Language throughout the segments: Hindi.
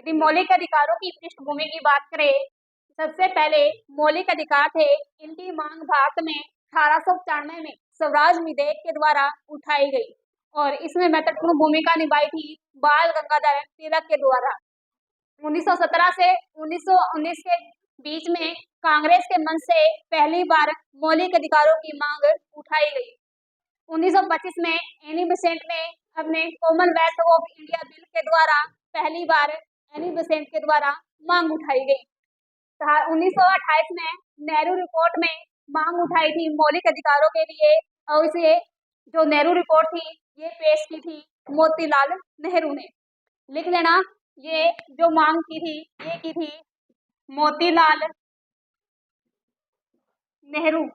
यदि मौलिक अधिकारों की पृष्ठभूमि की बात करें, सबसे पहले मौलिक अधिकार थे, इनकी मांग भारत में 1895 में स्वराज विधेयक के द्वारा उठाई गई और इसमें महत्वपूर्ण भूमिका निभाई थी बाल गंगाधर तिलक के द्वारा। 1917 से 1919 के बीच में कांग्रेस के मंच से पहली बार मौलिक अधिकारों की मांग उठाई गई। 1925 में एनी बेसेंट ने अपने कॉमनवेल्थ ऑफ इंडिया बिल के द्वारा पहली बार एनी बेसेंट के द्वारा मांग उठाई गई। 1928 में नेहरू रिपोर्ट में मांग उठाई थी मौलिक अधिकारों के लिए और इसे जो नेहरू रिपोर्ट थी ये पेश की थी मोतीलाल नेहरू ने। लिख लेना, ये जो मांग की थी ये की थी मोतीलाल नेहरू।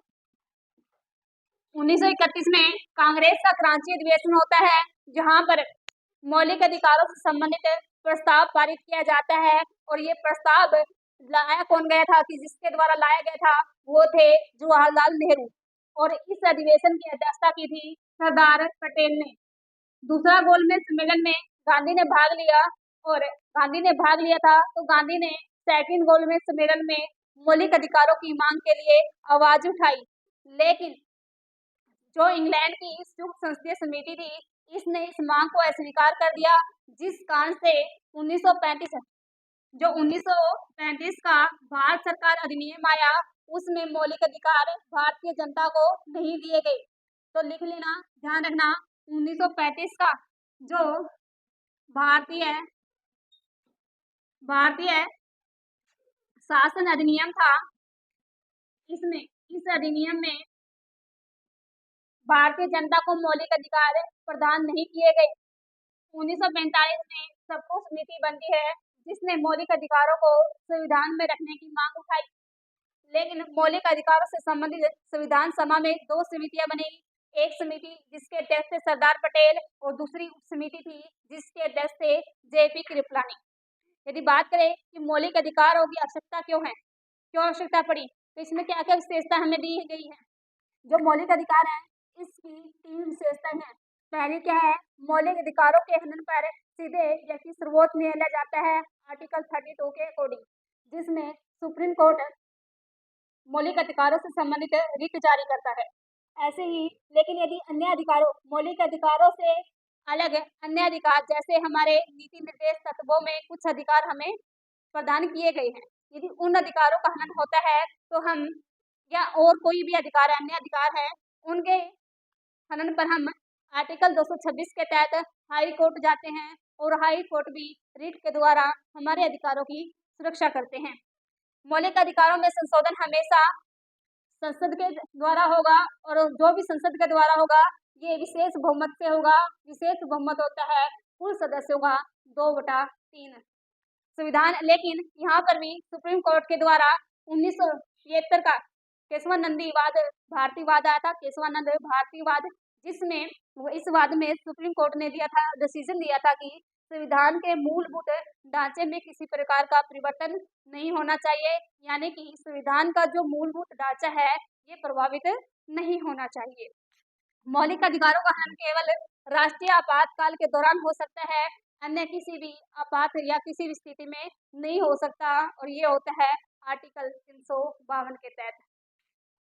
1931 में कांग्रेस का क्रांति अधिवेशन होता है जहां पर मौलिक अधिकारों से संबंधित प्रस्ताव पारित किया जाता है और ये प्रस्ताव लाया कौन गया था कि जिसके द्वारा लाया गया था वो थे जवाहरलाल नेहरू और इस अधिवेशन की अध्यक्षता की थी सरदार पटेल ने। दूसरा गोलमेज सम्मेलन में गांधी ने भाग लिया और गांधी ने भाग लिया था तो गांधी ने सेकंड गोलमेज सम्मेलन में मौलिक अधिकारों की मांग के लिए आवाज उठाई, लेकिन जो इंग्लैंड की संयुक्त संसदीय समिति थी इसने इस मांग को अस्वीकार कर दिया, जिस कारण से 1935 का भारत सरकार अधिनियम आया उसमें मौलिक अधिकार भारतीय जनता को नहीं दिए गए। तो लिख लेना, ध्यान रखना, 1935 का जो भारतीय शासन अधिनियम था इसमें इस अधिनियम में भारतीय जनता को मौलिक अधिकार प्रदान नहीं किए गए। 1945 में सबको समिति बनती है जिसने मौलिक अधिकारों को संविधान में रखने की मांग उठाई, लेकिन मौलिक अधिकारों से संबंधित संविधान सभा में दो समितियां बनी। एक समिति जिसके अध्यक्ष थे सरदार पटेल और दूसरी उप समिति थी जिसके अध्यक्ष थे जेपी कृपलानी। यदि बात करें कि मौलिक अधिकारों की आवश्यकता क्यों आवश्यकता पड़ी, तो इसमें क्या क्या विशेषता हमें दी गई है। जो मौलिक अधिकार है इसकी 3 विशेषताएं हैं। पहली क्या है, मौलिक अधिकारों के हनन पर सीधे या कि सर्वोच्च न्यायालय जाता है आर्टिकल 32 के अकॉर्डिंग, जिसमें सुप्रीम कोर्ट मौलिक अधिकारों से संबंधित रिट जारी करता है। ऐसे ही लेकिन यदि अन्य अधिकारों मौलिक अधिकारों से अलग अन्य अधिकार जैसे हमारे नीति निर्देश तत्वों में कुछ अधिकार हमें प्रदान किए गए हैं, यदि उन अधिकारों का हनन होता है तो हम या और कोई भी अधिकार अन्य अधिकार है उनके हनन पर हम आर्टिकल 226 के तहत हाई कोर्ट जाते हैं और हाई कोर्ट भी रिट के द्वारा हमारे अधिकारों की सुरक्षा करते हैं। मौलिक अधिकारों में संशोधन हमेशा संसद के द्वारा होगा और जो भी संसद के द्वारा होगा ये विशेष बहुमत से होगा। विशेष बहुमत होता है कुल सदस्यों का 2/3 संविधान। लेकिन यहाँ पर भी सुप्रीम कोर्ट के द्वारा 1973 का केशवानंदीवाद भारतीयवाद आया था, केशवानंद भारतीयवाद, जिसमें इस वाद में सुप्रीम कोर्ट ने डिसीजन दिया था कि संविधान के मूलभूत ढांचे में किसी प्रकार का परिवर्तन नहीं होना चाहिए, यानी कि संविधान का जो मूलभूत ढांचा है ये प्रभावित नहीं होना चाहिए। मौलिक अधिकारों का हनन केवल राष्ट्रीय आपातकाल के दौरान हो सकता है, अन्य किसी भी आपात या किसी भी स्थिति में नहीं हो सकता और ये होता है आर्टिकल 352 के तहत।